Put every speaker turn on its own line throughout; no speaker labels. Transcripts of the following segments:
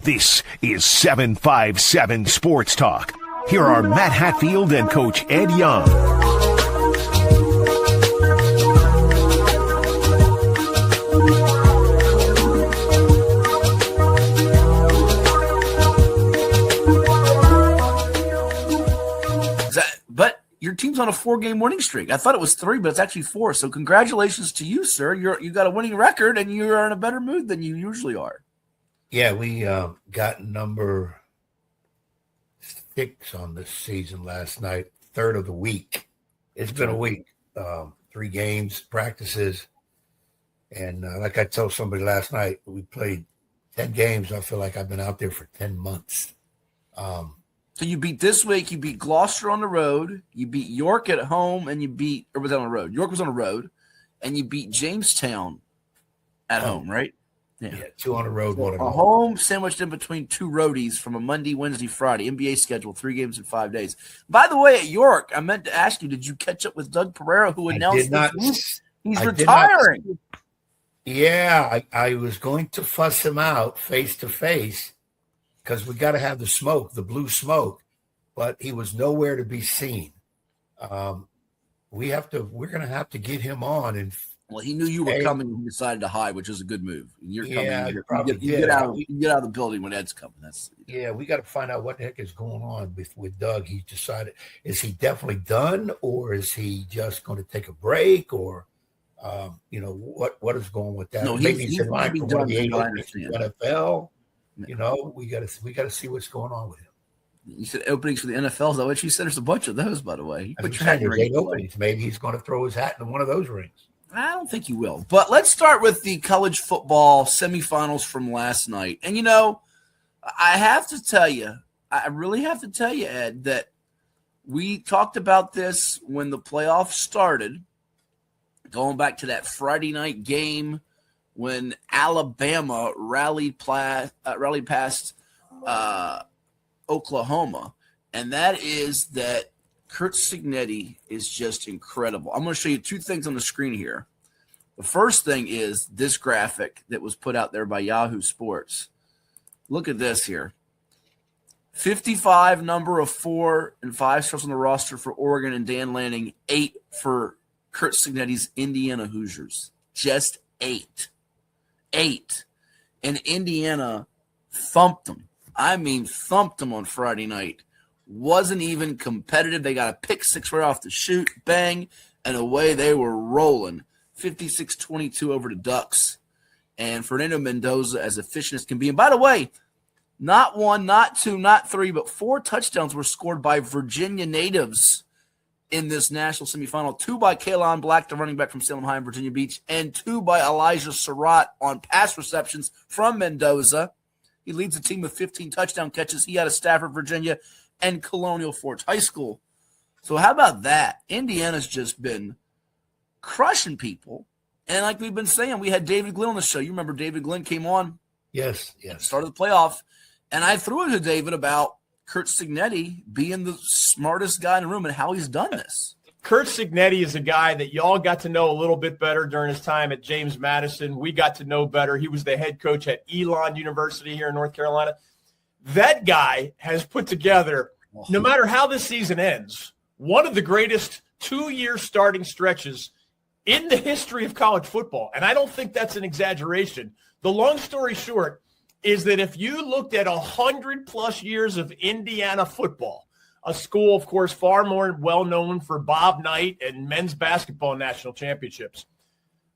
This is 757 Sports Talk. Here are Matt Hatfield and Coach Ed Young.
But your team's on a 4-game winning streak. I thought it was 3, but it's actually 4. So congratulations to you, sir. You got a winning record, and you are in a better mood than you usually are.
Yeah, we got number 6 on this season last night, third of the week. It's been a week, 3 games, practices. And like I told somebody last night, we played 10 games. I feel like I've been out there for 10 months.
So you beat this week, you beat Gloucester on the road, you beat York at home, and or was that on the road? York was on the road, and you beat Jamestown at home, right?
Yeah, 2 on the road, 1 at home.
Home sandwiched in between 2 roadies from a Monday, Wednesday, Friday. NBA schedule, 3 games in 5 days. By the way, at York, I meant to ask you, did you catch up with Doug Pereira, who announced he's retiring?
Yeah, I was going to fuss him out face-to-face because we got to have the smoke, the blue smoke, but he was nowhere to be seen. We're going to have to get him on and.
Well, he knew you were coming and he decided to hide, which is a good move. You're coming. You get out of the building when Ed's coming.
We got to find out what the heck is going on with Doug. He decided, is he definitely done, or is he just going to take a break, or what is going with that?
No,
maybe he's in line for one of the NFL.
Yeah.
We got to see what's going on with him.
You said openings for the NFL. Is that what you said? There's a bunch of those, by the way.
There's 8 openings. Maybe he's going to throw his hat in one of those rings.
I don't think you will. But let's start with the college football semifinals from last night. And, I have to tell you, I really have to tell you, Ed, that we talked about this when the playoffs started, going back to that Friday night game when Alabama rallied past Oklahoma. And that is that Curt Cignetti is just incredible. I'm going to show you 2 things on the screen here. The first thing is this graphic that was put out there by Yahoo Sports. Look at this here. 55 number of 4 and 5 stars on the roster for Oregon and Dan Lanning, 8 for Curt Cignetti's Indiana Hoosiers. Just 8. 8. And Indiana thumped them. I mean, thumped them on Friday night. Wasn't even competitive. They got a pick 6 right off the shoot, bang, and away they were rolling. 56-22 over the Ducks. And Fernando Mendoza as efficient as can be. And by the way, not 1, not 2, not 3, but 4 touchdowns were scored by Virginia natives in this national semifinal. 2 by Kalon Black, the running back from Salem High in Virginia Beach, and 2 by Elijah Surratt on pass receptions from Mendoza. He leads the team with 15 touchdown catches. He out of Stafford, Virginia, and Colonial Forge High School. So how about that? Indiana's just been crushing people. And like we've been saying, we had David Glenn on the show. You remember David Glenn came on?
Yes.
Started the playoff. And I threw it to David about Curt Cignetti being the smartest guy in the room and how he's done this.
Curt Cignetti is a guy that y'all got to know a little bit better during his time at James Madison. We got to know better. He was the head coach at Elon University here in North Carolina. That guy has put together, no matter how this season ends, one of the greatest 2-year starting stretches in the history of college football. And I don't think that's an exaggeration. The long story short is that if you looked at 100-plus years of Indiana football, a school, of course, far more well-known for Bob Knight and men's basketball national championships,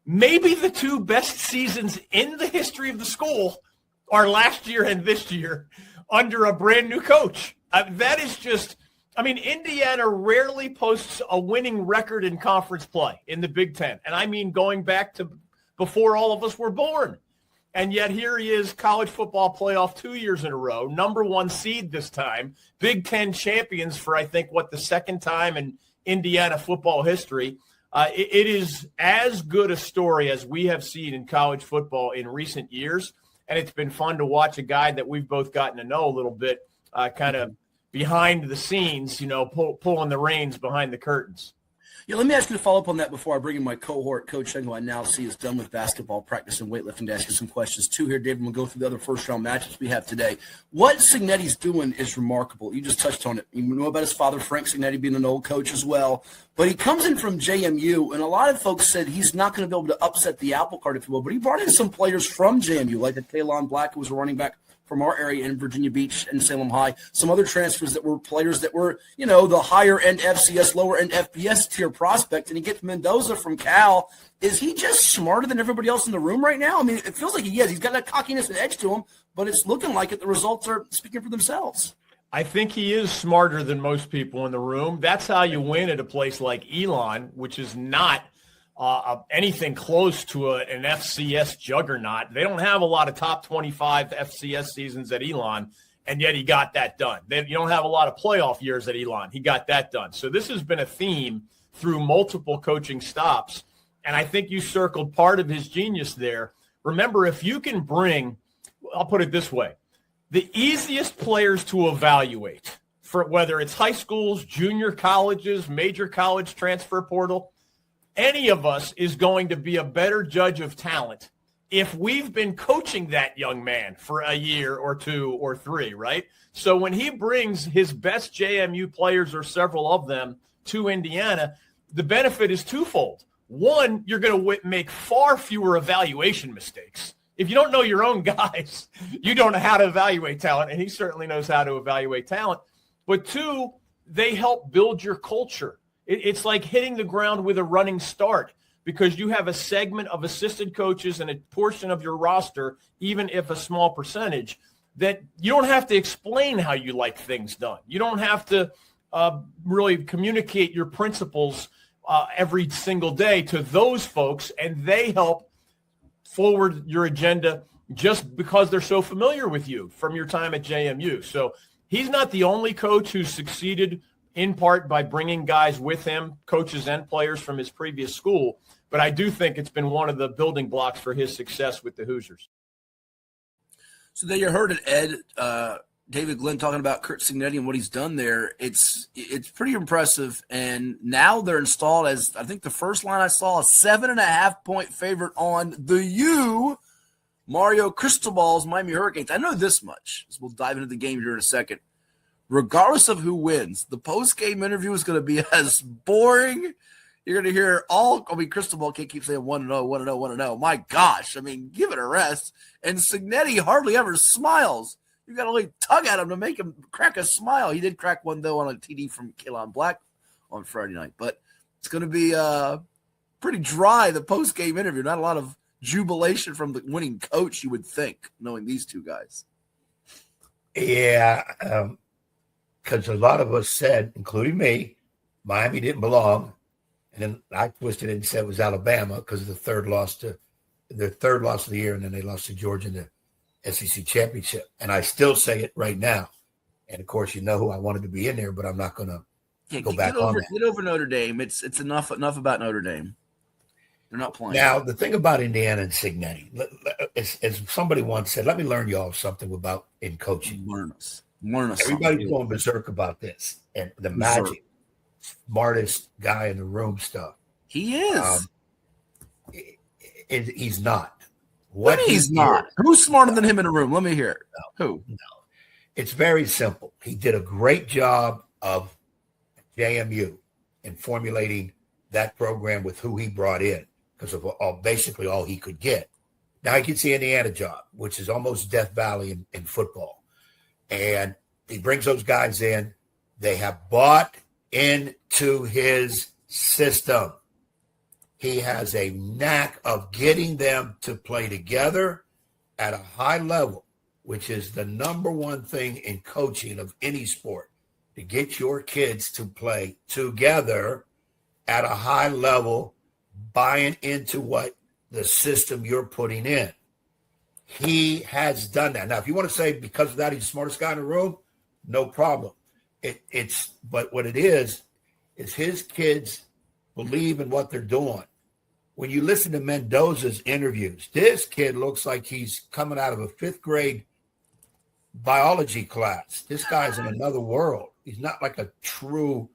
maybe the 2 best seasons in the history of the school are last year and this year under a brand-new coach. That is just – Indiana rarely posts a winning record in conference play in the Big Ten. And I mean going back to before all of us were born. And yet here he is, college football playoff 2 years in a row, number 1 seed this time, Big Ten champions for, I think, the second time in Indiana football history. It is as good a story as we have seen in college football in recent years. And it's been fun to watch a guy that we've both gotten to know a little bit, kind of behind the scenes, pulling the reins behind the curtains.
Yeah, let me ask you to follow up on that before I bring in my cohort, Coach Sheng, who I now see is done with basketball practice and weightlifting, to ask you some questions too here, David. We'll go through the other first-round matches we have today. What Signetti's doing is remarkable. You just touched on it. You know about his father, Frank Signetti, being an old coach as well. But he comes in from JMU, and a lot of folks said he's not going to be able to upset the apple cart, if you will. But he brought in some players from JMU, like the Taron Black, who was a running back from our area in Virginia Beach and Salem High, some other transfers that were players that were, the higher-end FCS, lower-end FBS tier prospect, and he gets Mendoza from Cal. Is he just smarter than everybody else in the room right now? I mean, it feels like he is. He's got that cockiness and edge to him, but it's looking like it. The results are speaking for themselves.
I think he is smarter than most people in the room. That's how you win at a place like Elon, which is not anything close to an FCS juggernaut. They don't have a lot of top 25 FCS seasons at Elon, and yet he got that done. You don't have a lot of playoff years at Elon. He got that done. So this has been a theme through multiple coaching stops, and I think you circled part of his genius there. Remember, if you can bring, I'll put it this way, the easiest players to evaluate, for whether it's high schools, junior colleges, major college transfer portal, any of us is going to be a better judge of talent if we've been coaching that young man for a year or two or three, right? So when he brings his best JMU players or several of them to Indiana, the benefit is twofold. One, you're going to make far fewer evaluation mistakes. If you don't know your own guys, you don't know how to evaluate talent, and he certainly knows how to evaluate talent. But two, they help build your culture. It's like hitting the ground with a running start, because you have a segment of assistant coaches and a portion of your roster, even if a small percentage, that you don't have to explain how you like things done. You don't have to really communicate your principles every single day to those folks, and they help forward your agenda just because they're so familiar with you from your time at JMU. So he's not the only coach who's succeeded in part by bringing guys with him, coaches and players from his previous school. But I do think it's been one of the building blocks for his success with the Hoosiers.
So there you heard it, Ed. David Glenn talking about Curt Cignetti and what he's done there. It's pretty impressive. And now they're installed as, I think the first line I saw, a 7.5-point favorite on the U, Mario Cristobal's Miami Hurricanes. I know this much, so we'll dive into the game here in a second. Regardless of who wins, the post-game interview is going to be as boring. You're going to hear Cristobal can't keep saying 1-0, 1-0, 1-0. My gosh, give it a rest. And Cignetti hardly ever smiles. You got to really tug at him to make him crack a smile. He did crack one, though, on a TD from Kalon Black on Friday night. But it's going to be pretty dry, the post-game interview. Not a lot of jubilation from the winning coach, you would think, knowing these two guys.
Yeah, because a lot of us said, including me, Miami didn't belong. And then I twisted it and said it was Alabama because of their third loss of the year, and then they lost to Georgia in the SEC championship. And I still say it right now. And, of course, you know who I wanted to be in there, but I'm not going to go back on that.
Get over Notre Dame. It's enough about Notre Dame. They're not playing.
Now, the thing about Indiana and Cignetti, as somebody once said, let me learn y'all something about in coaching.
Learn us.
Everybody's going berserk about this. And the magic, smartest guy in the room stuff.
He is.
He's not.
What he's not? Who's smarter than him in the room? Let me hear it. Who?
No. It's very simple. He did a great job of JMU in formulating that program with who he brought in because of basically all he could get. Now he gets the Indiana job, which is almost Death Valley in football. And he brings those guys in. They have bought into his system. He has a knack of getting them to play together at a high level, which is the number one thing in coaching of any sport, to get your kids to play together at a high level, buying into what the system you're putting in. He has done that. Now, if you want to say because of that he's the smartest guy in the room, no problem. But what it is his kids believe in what they're doing. When you listen to Mendoza's interviews, this kid looks like he's coming out of a fifth grade biology class. This guy's in another world. He's not like a true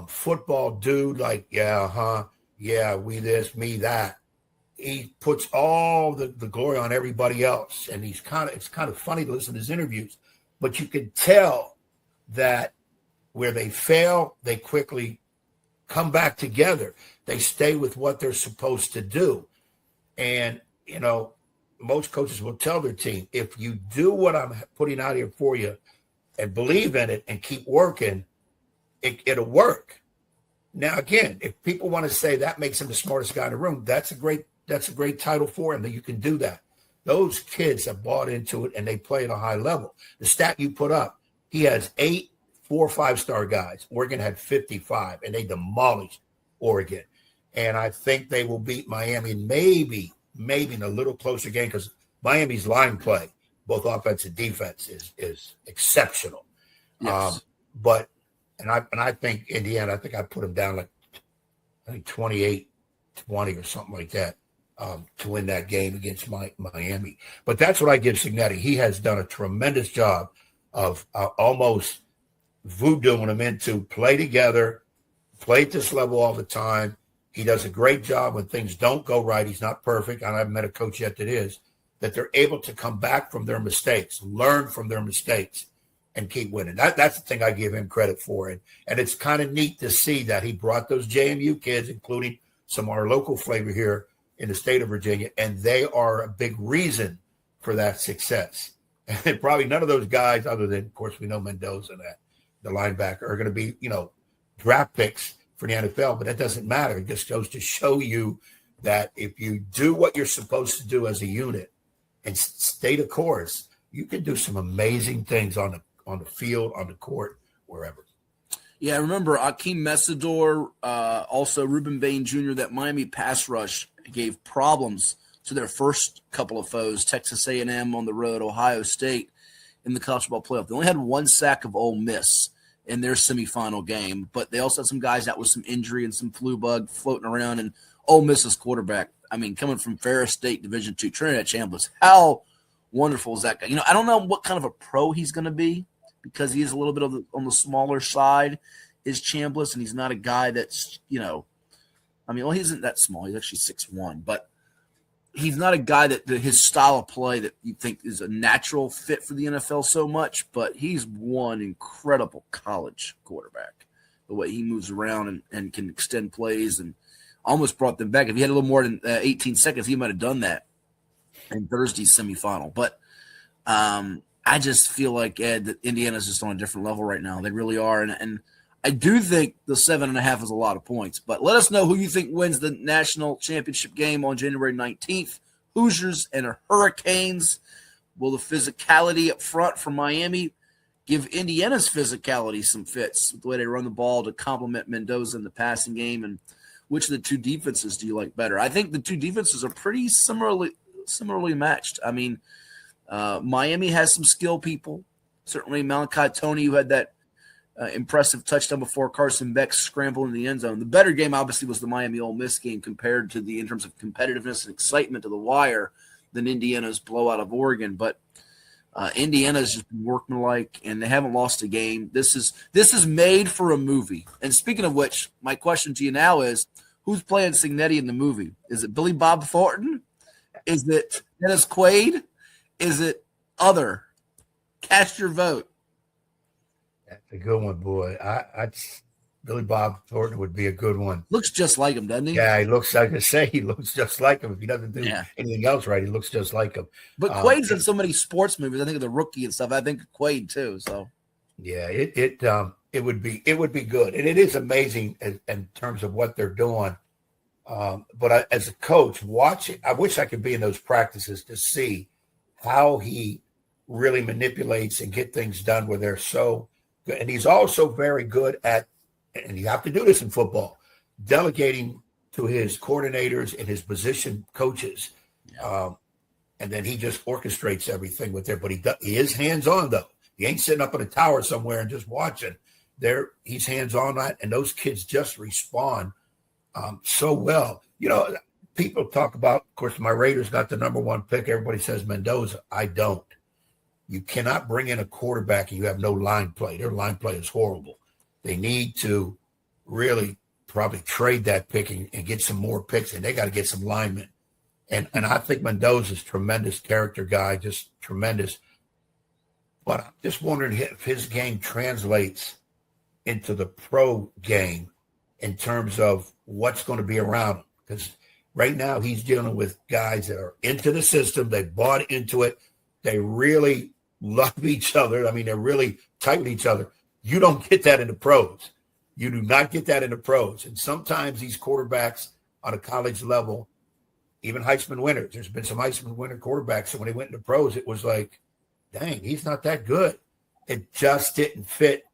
football dude, like, yeah, we this, me that. He puts all the glory on everybody else. And it's kind of funny to listen to his interviews, but you can tell that where they fail, they quickly come back together. They stay with what they're supposed to do. And, most coaches will tell their team, if you do what I'm putting out here for you and believe in it and keep working, it'll work. Now, again, if people want to say that makes him the smartest guy in the room, that's a great title for him, that you can do that. Those kids have bought into it and they play at a high level. The stat you put up, he has 8 4- or 5-star guys. Oregon had 55 and they demolished Oregon. And I think they will beat Miami maybe in a little closer game, because Miami's line play, both offense and defense, is exceptional.
Yes.
But I think Indiana, I think I put them down like 28-20 or something like that to win that game against Miami. But that's what I give Signetti. He has done a tremendous job of almost voodooing them into play together, play at this level all the time. He does a great job when things don't go right. He's not perfect. I haven't met a coach yet that is, that they're able to come back from their mistakes, learn from their mistakes, and keep winning. That's the thing I give him credit for. And it's kind of neat to see that he brought those JMU kids, including some of our local flavor here in the state of Virginia, and they are a big reason for that success. And probably none of those guys, other than, of course, we know Mendoza, that the linebacker, are going to be, draft picks for the NFL, but that doesn't matter. It just goes to show you that if you do what you're supposed to do as a unit and stay the course, you can do some amazing things on the field, on the court, wherever.
Yeah, remember Akeem Messidor, also Reuben Bain Jr., that Miami pass rush gave problems to their first couple of foes, Texas A&M on the road, Ohio State in the college football playoff. They only had one sack of Ole Miss in their semifinal game, but they also had some guys out with some injury and some flu bug floating around. And Ole Miss's quarterback, coming from Ferris State Division II, Trinidad Chambliss, how wonderful is that guy? I don't know what kind of a pro he's going to be, because he is a little bit on the smaller side, is Chambliss, and he's not a guy that's, he isn't that small. He's actually 6'1", but he's not a guy that his style of play that you think is a natural fit for the NFL so much, but he's one incredible college quarterback. The way he moves around and can extend plays, and almost brought them back. If he had a little more than 18 seconds, he might have done that in Thursday's semifinal. But I just feel like, Ed, that Indiana's just on a different level right now. They really are. And I do think the 7.5 is a lot of points. But let us know who you think wins the national championship game on January 19th. Hoosiers and Hurricanes. Will the physicality up front from Miami give Indiana's physicality some fits with the way they run the ball to complement Mendoza in the passing game? And which of the two defenses do you like better? I think the two defenses are pretty similarly matched. Miami has some skill people. Certainly Malachi Toney, who had that impressive touchdown before Carson Beck scrambled in the end zone. The better game, obviously, was the Miami-Ole Miss game compared to in terms of competitiveness and excitement to the wire, than Indiana's blowout of Oregon. But Indiana's just been workmanlike, and they haven't lost a game. This is made for a movie. And speaking of which, my question to you now is, who's playing Signetti in the movie? Is it Billy Bob Thornton? Is it Dennis Quaid? Is it other? Cast your vote.
That's a good one, boy. Billy Bob Thornton would be a good one.
Looks just like him, doesn't he?
Yeah, he looks just like him. If he doesn't do anything else right, he looks just like him.
But Quaid's in so many sports movies. I think of The Rookie and stuff. I think of Quaid too. So
yeah, it would be good, and it is amazing in terms of what they're doing. But as a coach, watching, I wish I could be in those practices to see how he really manipulates and get things done where they're so good. And he's also very good at, and you have to do this in football, delegating to his coordinators and his position coaches. And then he just orchestrates everything with there. But he is hands-on, though. He ain't sitting up in a tower somewhere and just watching. He's hands-on that, and those kids just respond so well. People talk about, of course, my Raiders got the number one pick. Everybody says Mendoza. I don't. You cannot bring in a quarterback and you have no line play. Their line play is horrible. They need to really probably trade that pick and get some more picks, and they got to get some linemen. And I think Mendoza's tremendous character guy, just tremendous. But I'm just wondering if his game translates into the pro game in terms of what's going to be around him. Because right now he's dealing with guys that are into the system. They bought into it. They really love each other. I mean, they're really tight with each other. You don't get that in the pros. You do not get that in the pros. And sometimes these quarterbacks on a college level, even Heisman winners, there's been some Heisman winner quarterbacks that when they went into pros, it was like, dang, he's not that good. It just didn't fit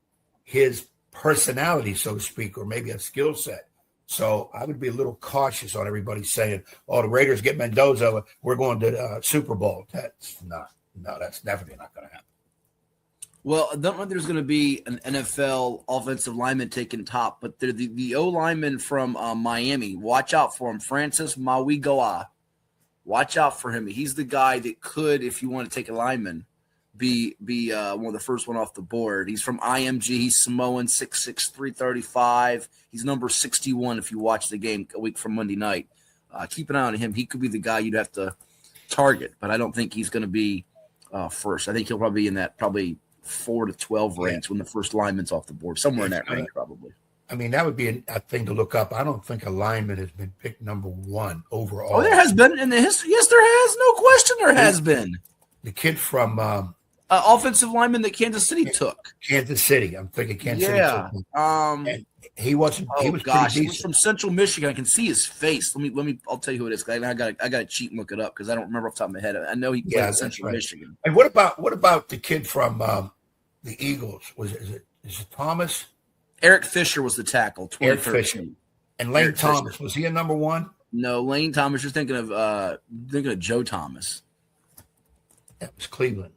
his personality, so to speak, or maybe a skill set. So I would be a little cautious on everybody saying, oh, the Raiders get Mendoza, we're going to Super Bowl. That's definitely not going to happen.
Well, I don't know if there's going to be an NFL offensive lineman taking top, but the O-lineman from Miami, watch out for him, Francis Mauigoa. Watch out for him. He's the guy that could, if you want to take a lineman, be one of the first one off the board. He's from IMG. He's Samoan, 6'6", 335. He's number 61 if you watch the game a week from Monday night. Keep an eye on him. He could be the guy you'd have to target, but I don't think he's going to be first. I think he'll probably be in that 4 to 12 range when the first lineman's off the board, somewhere in that range probably.
I mean, that would be a thing to look up. I don't think a lineman has been picked number 1 overall.
Oh, there has been in the history. Yes, there has. No question there has been.
The kid from
offensive lineman that Kansas City took.
Kansas City. I'm thinking Kansas City.
And
he wasn't.
Oh,
he was
gosh,
pretty
he was from Central Michigan. I can see his face. Let me. I'll tell you who it is. I got to cheat and look it up because I don't remember off the top of my head. I know he played at Central Michigan.
And what about the kid from the Eagles? Is it Thomas?
Eric Fisher was the tackle. 2013.
And Lane Thomas, was he a number 1?
No, Lane Thomas. You're thinking of Joe Thomas.
That was Cleveland.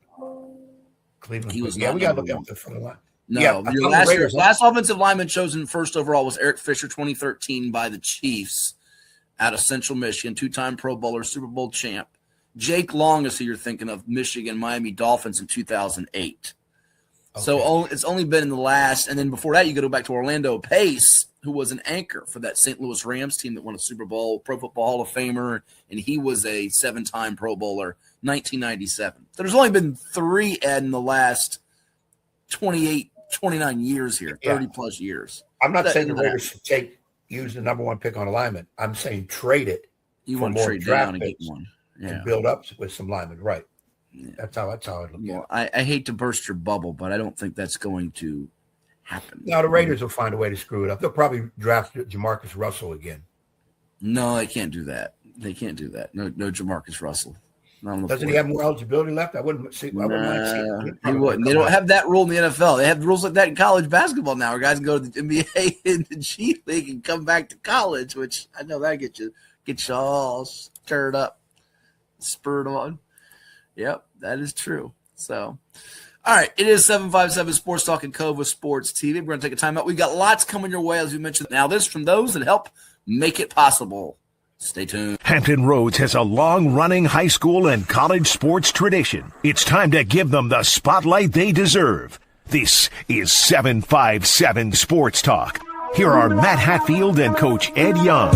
He was.
We got to look up the front line.
No,
your
last offensive lineman chosen first overall was Eric Fisher, 2013 by the Chiefs out of Central Michigan, 2-time Pro Bowler, Super Bowl champ. Jake Long is who you're thinking of, Michigan, Miami Dolphins in 2008. Okay. So it's only been in the last, and then before that, you go back to Orlando Pace, who was an anchor for that St. Louis Rams team that won a Super Bowl, Pro Football Hall of Famer, and he was a 7-time Pro Bowler, 1997. So there's only been 3 in the last 29 years here, 30-plus years.
I'm not saying the Raiders should use the number 1 pick on a lineman. I'm saying trade it.
You want to trade down and get one.
And build up with some linemen, right? Yeah. That's how I'd look at it.
I hate to burst your bubble, but I don't think that's going to happen.
No, the Raiders will find a way to screw it up. They'll probably draft Jamarcus Russell again.
No, they can't do that. No Jamarcus Russell.
Doesn't he have more eligibility left? I wouldn't mind seeing
he wouldn't. They don't have that rule in the NFL. They have rules like that in college basketball now, where guys can go to the NBA and the G League and come back to college, which I know that gets you all stirred up, spurred on. Yep, that is true. So, all right, it is 757 Sports Talk and Cova Sports TV. We're going to take a time out. We've got lots coming your way, as we mentioned. Now, this from those that help make it possible. Stay tuned.
Hampton Roads has a long-running high school and college sports tradition. It's time to give them the spotlight they deserve. This is 757 Sports Talk. Here are Matt Hatfield and Coach Ed Young.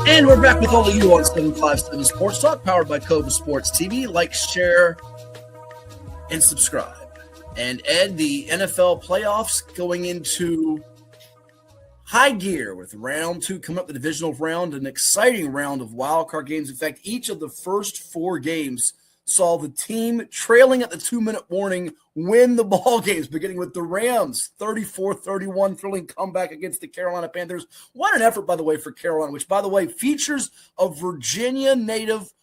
And we're back with all of you on 757 Sports Talk, powered by Cova Sports TV. Like, share, and subscribe. And Ed, the NFL playoffs going into high gear with round 2 coming up, the divisional round, an exciting round of wild card games. In fact, each of the first 4 games saw the team trailing at the 2-minute warning win the ball games, beginning with the Rams 34-31 thrilling comeback against the Carolina Panthers. What an effort, by the way, for Carolina, which, by the way, features a Virginia native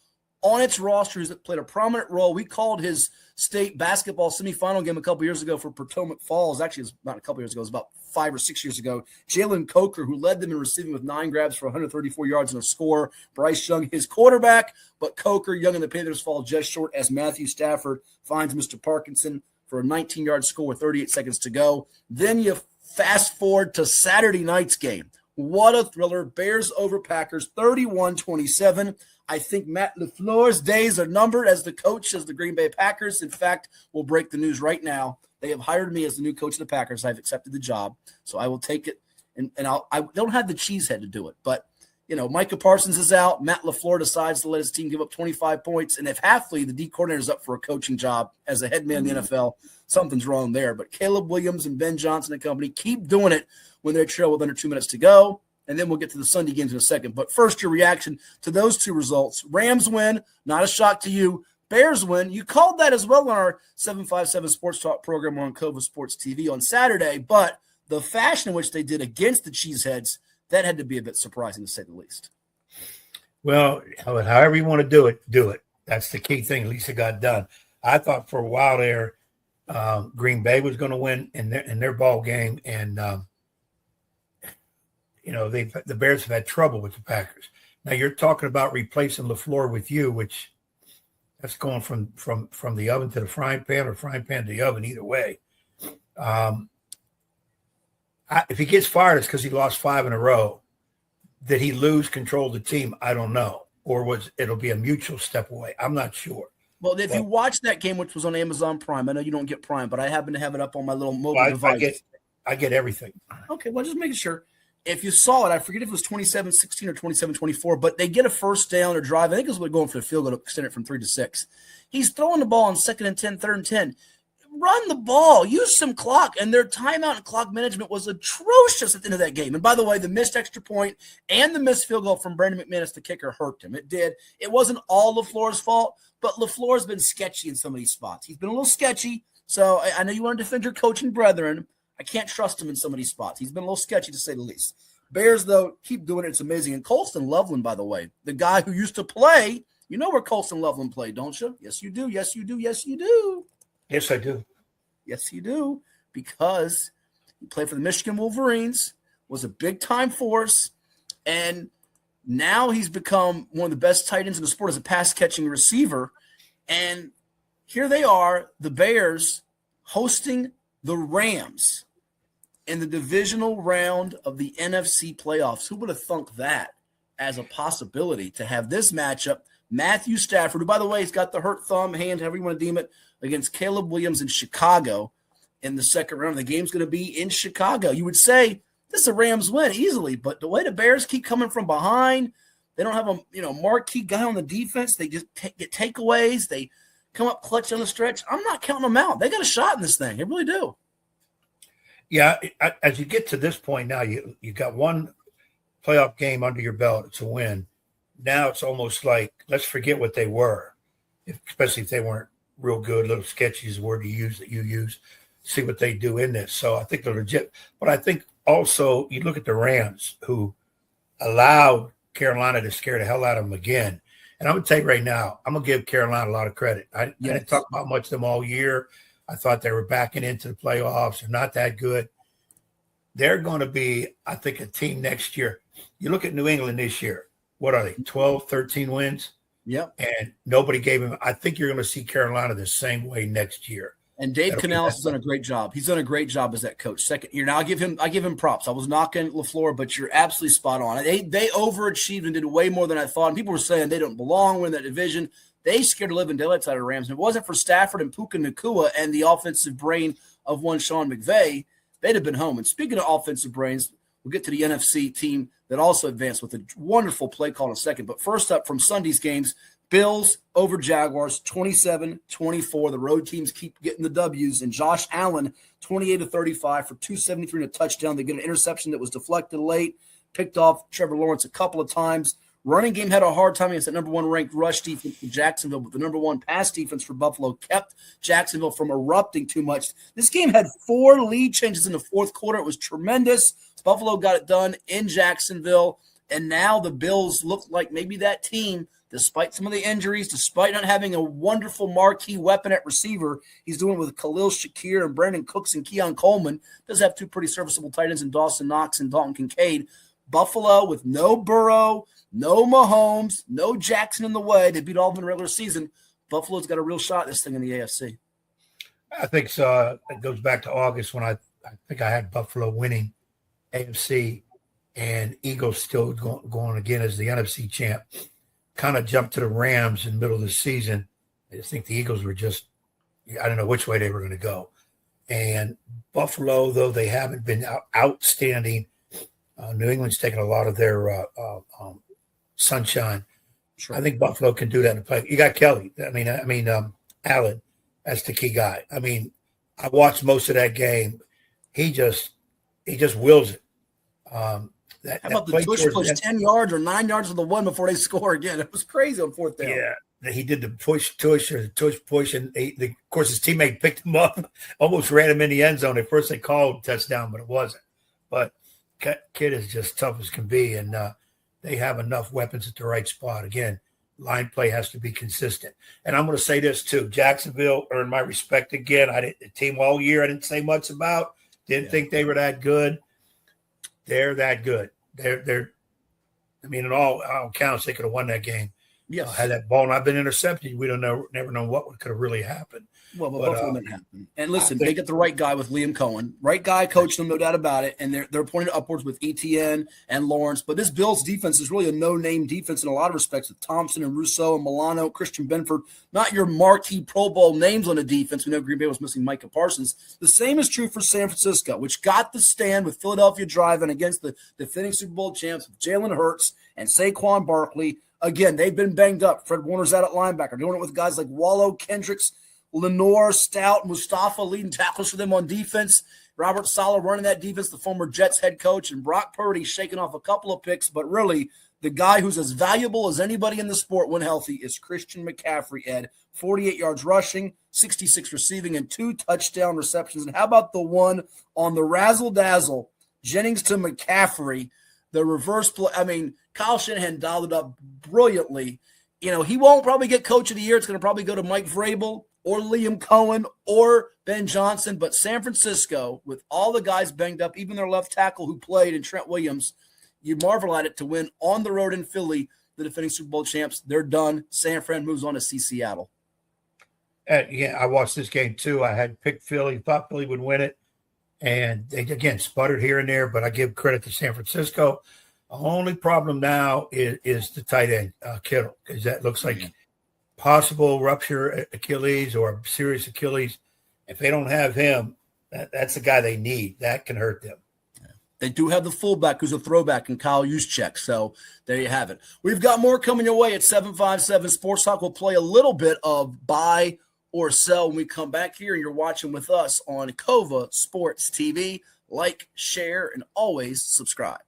on its roster that played a prominent role. We called his state basketball semifinal game a couple years ago for Potomac Falls. Actually, it was not a couple years ago. It was about 5 or 6 years ago. Jalen Coker, who led them in receiving with 9 grabs for 134 yards and a score. Bryce Young, his quarterback, but Coker, Young, and the Panthers fall just short as Matthew Stafford finds Mr. Parkinson for a 19-yard score with 38 seconds to go. Then you fast forward to Saturday night's game, What a thriller. Bears over Packers 31-27. I think Matt LaFleur's days are numbered as the coach of the Green Bay Packers. In fact, we'll break the news right now. They have hired me as the new coach of the Packers. I've accepted the job, so I will take it. And I don't have the cheesehead to do it, but Micah Parsons is out. Matt LaFleur decides to let his team give up 25 points. And if Hatfield, the D coordinator, is up for a coaching job as a head man in the NFL, something's wrong there. But Caleb Williams and Ben Johnson and company keep doing it when they're trail with under 2 minutes to go. And then we'll get to the Sunday games in a second. But first, your reaction to those two results. Rams win, not a shock to you. Bears win. You called that as well on our 757 Sports Talk program on Cova Sports TV on Saturday. But the fashion in which they did against the Cheeseheads, that had to be a bit surprising, to say the least.
Well, however you want to do it, do it. That's the key thing. At least it got done. I thought for a while there, Green Bay was going to win in their ball game, and the Bears have had trouble with the Packers. Now you're talking about replacing LaFleur with you, which that's going from the oven to the frying pan or frying pan to the oven. Either way, if he gets fired, it's because he lost 5 in a row. Did he lose control of the team? I don't know. Or it'll be a mutual step away. I'm not sure.
Well, if you watch that game, which was on Amazon Prime, I know you don't get Prime, but I happen to have it up on my little mobile device.
I get everything.
Okay, well, just making sure. If you saw it, I forget if it was 27-16 or 27-24, but they get a first down or drive. I think it was going for the field goal to extend it from 3 to 6. He's throwing the ball on 2nd and 10, 3rd and 10. Run the ball, use some clock, and their timeout and clock management was atrocious at the end of that game. And by the way, the missed extra point and the missed field goal from Brandon McManus, the kicker, hurt him. It did. It wasn't all LaFleur's fault, but LaFleur's been sketchy in some of these spots. He's been a little sketchy, so I know you want to defend your coaching brethren. I can't trust him in some of these spots. He's been a little sketchy, to say the least. Bears, though, keep doing it. It's amazing. And Colston Loveland, by the way, the guy who used to play, you know where Colston Loveland played, don't you? Yes, you do. Yes, you do. Yes, you do.
Yes, I do.
Yes, you do, because he played for the Michigan Wolverines, was a big-time force, and now he's become one of the best tight ends in the sport as a pass-catching receiver. And here they are, the Bears, hosting the Rams in the divisional round of the NFC playoffs. Who would have thunk that as a possibility to have this matchup? Matthew Stafford, who, by the way, has got the hurt thumb, hand, however you want to deem it, against Caleb Williams in Chicago in the second round. The game's going to be in Chicago. You would say this is a Rams win easily, but the way the Bears keep coming from behind, they don't have a marquee guy on the defense. They just get takeaways. They come up clutch on the stretch. I'm not counting them out. They got a shot in this thing. They really do.
Yeah, as you get to this point now, you got one playoff game under your belt. It's a win. Now it's almost like let's forget what they were, especially if they weren't real good. Little sketchy is the word you use. See what they do in this. So I think they're legit. But I think also you look at the Rams, who allowed Carolina to scare the hell out of them again. And I'm going to tell you right now, I'm going to give Carolina a lot of credit. I didn't talk about much of them all year. I thought they were backing into the playoffs. They're not that good. They're going to be, I think, a team next year. You look at New England this year. What are they, 12, 13 wins?
Yep.
And nobody gave him – I think you're going to see Carolina the same way next year.
And Dave Canales has done a great job. He's done a great job as that coach. Second year. Now, I give him props. I was knocking LaFleur, but you're absolutely spot on. They overachieved and did way more than I thought. And people were saying they don't belong in that division. They scared the living daylights out of the Rams. And if it wasn't for Stafford and Puka Nacua and the offensive brain of one Sean McVay, they'd have been home. And speaking of offensive brains, we'll get to the NFC team that also advanced with a wonderful play call in a second. But first up from Sunday's games, Bills over Jaguars, 27-24. The road teams keep getting the W's. And Josh Allen, 28-35 for 273 and a touchdown. They get an interception that was deflected late, picked off Trevor Lawrence a couple of times. Running game had a hard time against that number one ranked rush defense for Jacksonville, but the number one pass defense for Buffalo kept Jacksonville from erupting too much. This game had 4 lead changes in the fourth quarter. It was tremendous. Buffalo got it done in Jacksonville, and now the Bills look like maybe that team, despite some of the injuries, despite not having a wonderful marquee weapon at receiver. He's doing it with Khalil Shakir and Brandon Cooks and Keon Coleman. Does have 2 pretty serviceable tight ends in Dawson Knox and Dalton Kincaid. Buffalo with no Burrow, no Mahomes, no Jackson in the way. They beat all of them in the regular season. Buffalo's got a real shot at this thing in the AFC.
I think so. It goes back to August when I think I had Buffalo winning AFC and Eagles still going again as the NFC champ. Kind of jumped to the Rams in the middle of the season. I just think the Eagles were just, I don't know which way they were going to go. And Buffalo, though they haven't been outstanding, New England's taken a lot of their sunshine. Sure. I think Buffalo can do that in the play. You got Kelly. Allen as the key guy. I mean, I watched most of that game. He just wills it.
How about the push 10 yards or 9 yards for the one before they score again? It was crazy on fourth down.
Yeah, he did the push or the push, and of course his teammate picked him up, almost ran him in the end zone. At first they called touchdown, but it wasn't. But kid is just tough as can be, and they have enough weapons at the right spot. Again, line play has to be consistent. And I'm going to say this too: Jacksonville earned my respect again. The team all year I didn't say much about. Didn't think they were that good. They're that good. They're. I mean, in all counts, they could have won that game.
Yes.
Had that ball not been intercepted, we don't know, never know what could have really happened.
Well, but Buffalo didn't happen. And listen, they get the right guy with Liam Cohen. Right guy coached them, no doubt about it. And they're pointing upwards with ETN and Lawrence. But this Bills defense is really a no-name defense in a lot of respects with Thompson and Rousseau and Milano, Christian Benford. Not your marquee Pro Bowl names on the defense. We know Green Bay was missing Micah Parsons. The same is true for San Francisco, which got the stand with Philadelphia driving against the defending Super Bowl champs with Jalen Hurts and Saquon Barkley. Again, they've been banged up. Fred Warner's out at linebacker, doing it with guys like Wallow, Kendricks, Lenore, Stout, Mustafa leading tackles for them on defense. Robert Saleh running that defense, the former Jets head coach, and Brock Purdy shaking off a couple of picks. But really, the guy who's as valuable as anybody in the sport when healthy is Christian McCaffrey, Ed. 48 yards rushing, 66 receiving, and 2 touchdown receptions. And how about the one on the razzle-dazzle, Jennings to McCaffrey, the reverse play? I mean, Kyle Shanahan dialed it up brilliantly. You know, he won't probably get coach of the year. It's going to probably go to Mike Vrabel or Liam Cohen or Ben Johnson. But San Francisco, with all the guys banged up, even their left tackle who played in Trent Williams, you marvel at it to win on the road in Philly, the defending Super Bowl champs. They're done. San Fran moves on to see Seattle.
Yeah, I watched this game too. I had picked Philly, thought Philly would win it. And they, again, sputtered here and there, but I give credit to San Francisco. The only problem now is the tight end, Kittle, because that looks like possible rupture Achilles or serious Achilles. If they don't have him, that's the guy they need. That can hurt them.
They do have the fullback who's a throwback in Kyle Juszczyk. So there you have it. We've got more coming your way at 757 Sports Talk. We'll play a little bit of buy or sell when we come back here. And you're watching with us on Cova Sports TV. Like, share, and always subscribe.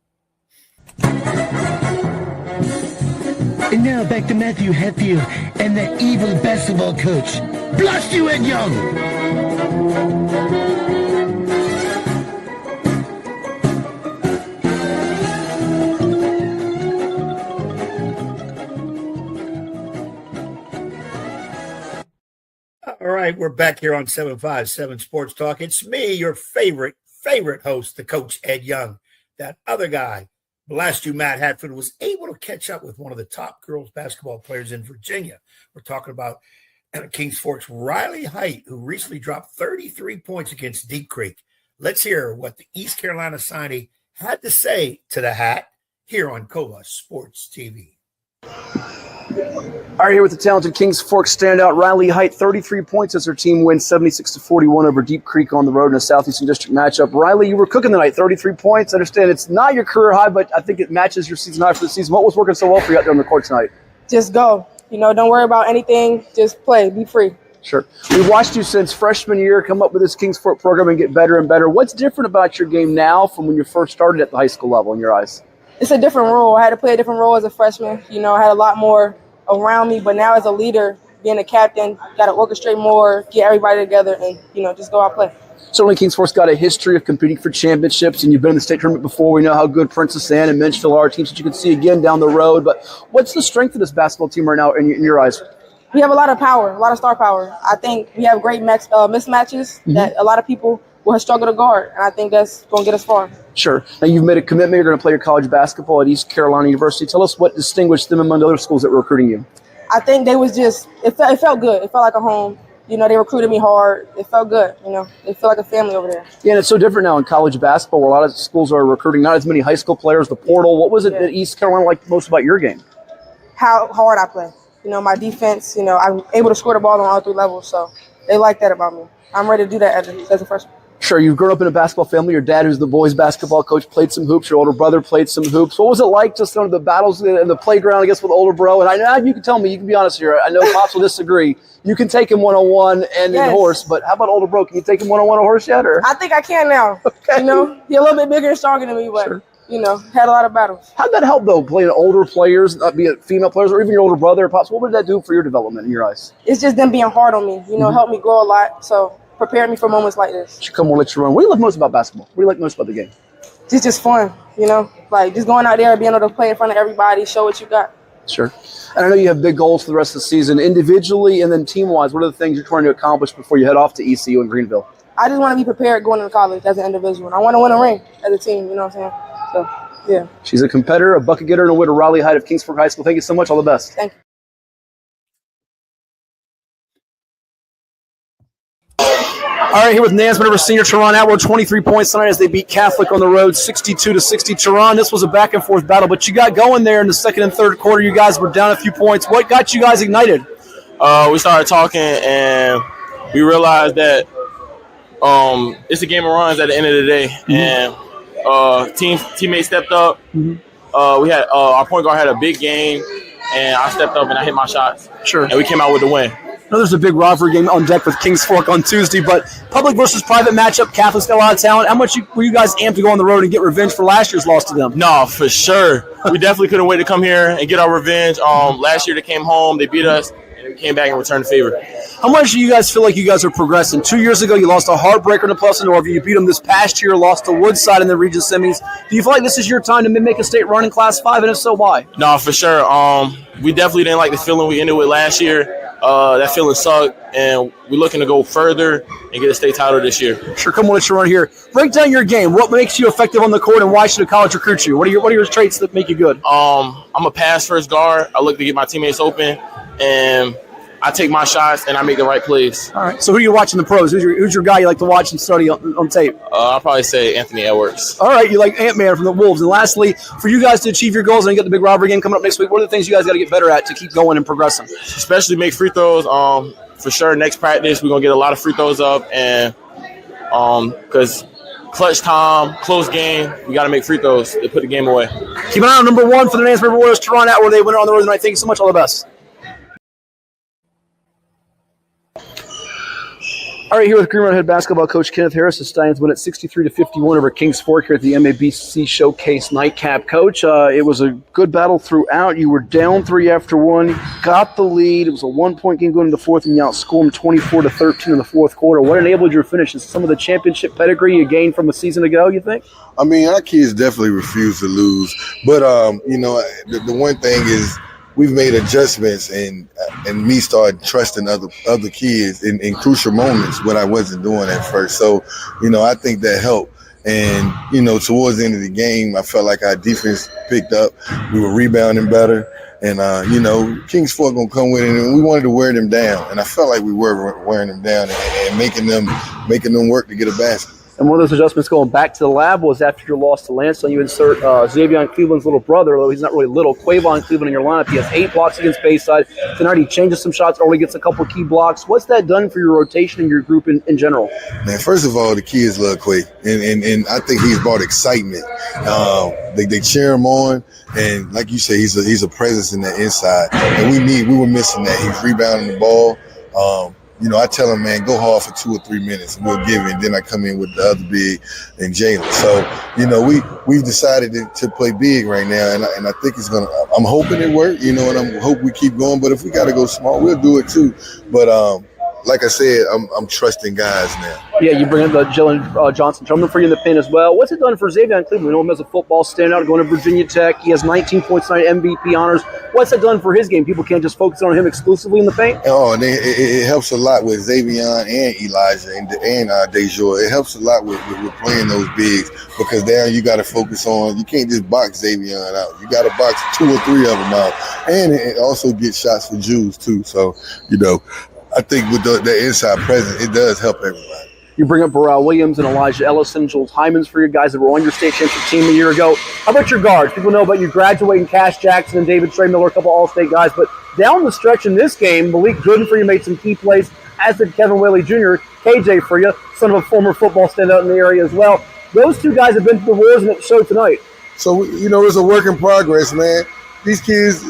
And now back to Matthew Hatfield and the evil basketball coach. Blast you, Ed Young!
All right, we're back here on 757 Sports Talk. It's me, your favorite host, the coach, Ed Young. That other guy, blast you, Matt Hatfield, was able to catch up with one of the top girls basketball players in Virginia. We're talking about Kings Fork's Rylie Hite, who recently dropped 33 points against Deep Creek. Let's hear what the East Carolina signee had to say to the Hat here on Cova Sports TV.
All right, here with the talented Kings Fork standout, Rylie Hite, 33 points as her team wins 76-41 over Deep Creek on the road in a Southeastern District matchup. Rylie, you were cooking tonight, 33 points. I understand it's not your career high, but I think it matches your season high for the season. What was working so well for you out there on the court tonight?
Just go. Don't worry about anything. Just play. Be free.
Sure. We've watched you since freshman year come up with this Kings Fork program and get better and better. What's different about your game now from when you first started at the high school level in your eyes?
It's a different role. I had to play a different role as a freshman. I had a lot more around me, but now as a leader, being a captain, got to orchestrate more, get everybody together, and, just go out and play.
Certainly Kings Fork's got a history of competing for championships, and you've been in the state tournament before. We know how good Princess Anne and Menchville are, teams that you can see again down the road. But what's the strength of this basketball team right now in your eyes?
We have a lot of power, a lot of star power. I think we have great mismatches that a lot of people will struggle to guard, and I think that's going to get us far.
Sure. Now, you've made a commitment. You're going to play your college basketball at East Carolina University. Tell us what distinguished them among the other schools that were recruiting you.
I think they was just it felt good. It felt like a home. You know, they recruited me hard. It felt good. You know, they feel like a family over there.
Yeah, and it's so different now in college basketball where a lot of schools are recruiting not as many high school players, the portal. What was it that East Carolina liked most about your game?
How hard I play. You know, my defense, you know, I'm able to score the ball on all 3 levels. So they like that about me. I'm ready to do that as a freshman.
Sure, you've grown up in a basketball family. Your dad, who's the boys' basketball coach, played some hoops. Your older brother played some hoops. What was it like just on the battles in the playground, I guess, with older bro? And I know you can tell me, you can be honest here. I know Pops will disagree. You can take him one-on-one and in horse, but how about older bro? Can you take him one-on-one on horse yet? Or?
I think I can now.
Okay.
You know, he's a little bit bigger and stronger than me, but, you know, had a lot of battles.
How'd that help, though, playing older players, be it female players, or even your older brother or Pops? What would that do for your development in your eyes?
It's just them being hard on me, you know, helped me grow a lot. So prepare me for moments like this.
Come on, let you run. What do you like most about basketball? What do you like most about the game?
It's just fun, you know, like just going out there, being able to play in front of everybody, show what you got.
Sure. And I know you have big goals for the rest of the season, individually and then team-wise. What are the things you're trying to accomplish before you head off to ECU in Greenville?
I just want to be prepared going into college as an individual. And I want to win a ring as a team, you know what I'm saying? So, yeah.
She's a competitor, a bucket getter, and a winner. Rylie Hite of Kingsford High School. Thank you so much. All the best.
Thank you.
All right, here with Nansemond over senior Taron Atwater, 23 points tonight as they beat Catholic on the road, 62-60. Taron, this was a back-and-forth battle, but you got going there in the second and third quarter. You guys were down a few points. What got you guys ignited?
We started talking, and we realized that it's a game of runs at the end of the day. And teammates stepped up. We had our point guard had a big game, and I stepped up and I hit my shots.
Sure.
And we came out with the win.
I know there's a big rivalry game on deck with Kings Fork on Tuesday, but public versus private matchup, Catholic's got a lot of talent. How much were you guys amped to go on the road and get revenge for last year's loss to them?
No, for sure. We definitely couldn't wait to come here and get our revenge. Last year they came home, they beat us, and we came back and returned the favor.
How much do you guys feel like you guys are progressing? 2 years ago, you lost a heartbreaker to Plus and Norview. You beat them this past year, lost to Woodside in the region semis. Do you feel like this is your time to make a state run in Class 5, and if so, why?
No, for sure. We definitely didn't like the feeling we ended with last year. That feeling sucked, and we're looking to go further and get a state title this year.
Sure, come on, let's run here. Break down your game. What makes you effective on the court, and why should a college recruit you? What are your traits that make you good?
I'm a pass-first guard. I look to get my teammates open, and I take my shots, and I make the right plays.
All right. So who are you watching the pros? Who's your guy you like to watch and study on tape?
I'll probably say Anthony Edwards.
All right. You like Ant-Man from the Wolves. And lastly, for you guys to achieve your goals and get the big rivalry game coming up next week, what are the things you guys got to get better at to keep going and progressing?
Especially make free throws. For sure, next practice, we're going to get a lot of free throws up. And because clutch time, close game, we got to make free throws to put the game away.
Keep an eye on number 1 for the Nansemond Warriors, Taron Atwater. They win it on the road tonight. Thank you so much. All the best. All right, here with Green Mountain head basketball coach Kenneth Harris. The Stallions win at 63-51 over Kings Fork here at the MABC Showcase Nightcap. Coach, it was a good battle throughout. You were down 3 after 1, got the lead. It was a 1-point game going into the fourth, and you outscored them 24-13 in the fourth quarter. What enabled your finish? Is some of the championship pedigree you gained from a season ago, you think?
I mean, our kids definitely refuse to lose. But, the one thing is, we've made adjustments and me started trusting other kids in crucial moments when I wasn't doing at first. So, I think that helped. And, towards the end of the game, I felt like our defense picked up. We were rebounding better. And, Kings Fork going to come with it. And we wanted to wear them down. And I felt like we were wearing them down and making them work to get a basket.
And one of those adjustments going back to the lab was after your loss to Lansdale, you insert Xavier Cleveland's little brother, although he's not really little, Quavon Cleveland in your lineup. He has 8 blocks against Bayside. Tonight he changes some shots, early gets a couple key blocks. What's that done for your rotation and your group in general?
Man, first of all, the kids love Quay, and I think he's brought excitement. They cheer him on, and like you say, he's a presence in the inside, and we were missing that. He's rebounding the ball. I tell him, man, go hard for 2 or 3 minutes, and we'll give it. And then I come in with the other big and Jalen. So, we've decided to play big right now, and I think it's gonna. I'm hoping it works, and I hope we keep going. But if we got to go small, we'll do it too. But like I said, I'm trusting guys now.
Yeah, you bring in the Jalen Johnson Terminal for you in the pin as well. What's it done for Xavier Cleveland? We know him as a football standout, going to Virginia Tech. He has 19 points tonight, MVP honors. What's it done for his game? People can't just focus on him exclusively in the paint?
Oh, and it helps a lot with Xavier and Elijah and Dejour. It helps a lot with playing those bigs because now you got to focus on. You can't just box Xavier out. You got to box 2 or 3 of them out, and it also gets shots for Jews too. So I think with the inside presence, it does help everybody.
You bring up Burrell Williams and Elijah Ellison, Jules Hyman's for your guys that were on your state championship team a year ago. How about your guards? People know about you graduating Cash Jackson and David Trey Miller, a couple All-State guys. But down the stretch in this game, Malik Gooden for you made some key plays, as did Kevin Whaley Jr., KJ for you, son of a former football standout in the area as well. Those two guys have been through the wars, and it showed tonight.
So, it's a work in progress, man. These kids,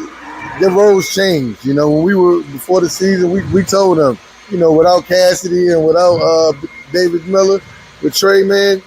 their roles changed. When we were before the season, we told them, without Cassidy and without David Miller, with Trey, man,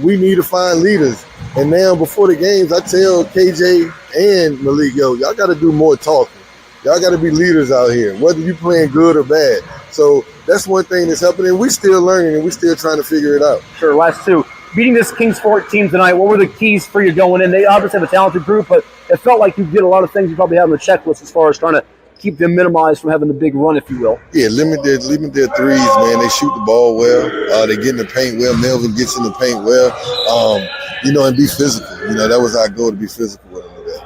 we need to find leaders. And now before the games, I tell KJ and Malik, y'all got to do more talking. Y'all got to be leaders out here, whether you playing good or bad. So that's one thing that's happening. We still learning and we still trying to figure it out.
Sure, last two. Beating this Kings Fork team tonight, what were the keys for you going in? They obviously have a talented group, but it felt like you did a lot of things you probably have on the checklist as far as trying to keep them minimized from having the big run, if you will.
Yeah, limit their threes, man. They shoot the ball well. They get in the paint well. Melvin gets in the paint well. And be physical. That was our goal, to be physical with them today.